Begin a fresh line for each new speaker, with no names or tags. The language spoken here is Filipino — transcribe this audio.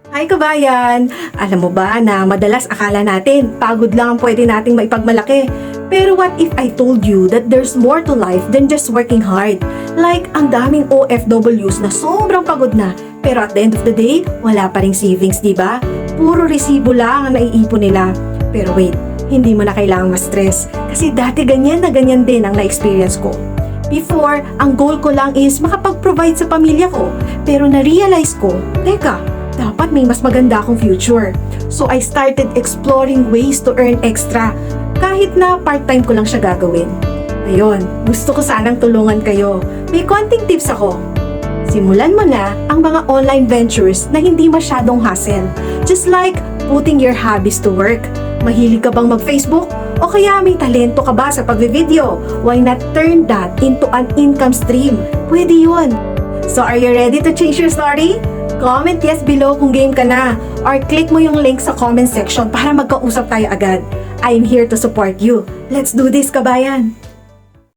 Hi kabayan! Alam mo ba na madalas akala natin pagod lang ang pwede nating maipagmalaki. Pero what if I told you that there's more to life than just working hard? Like, ang daming OFWs na sobrang pagod na, pero at the end of the day, wala pa ring savings, di ba? Puro resibo lang ang naiipon nila. Pero wait, hindi mo na kailangang ma-stress kasi dati ganyan na ganyan din ang na-experience ko. Before, ang goal ko lang is makapag-provide sa pamilya ko. Pero na-realize ko, teka, dapat may mas maganda akong future. So I started exploring ways to earn extra kahit na part-time ko lang siya gagawin. Ayun, gusto ko sanang tulungan kayo. May konting tips ako. Simulan mo na ang mga online ventures na hindi masyadong hassle. Just like putting your hobbies to work. Mahilig ka bang mag-Facebook? O kaya may talento ka ba sa pagbe-video? Why not turn that into an income stream? Pwede yun. So are you ready to change your story? Comment yes below kung game ka na or click mo yung link sa comment section para magkausap tayo agad. I am here to support you. Let's do this, kabayan!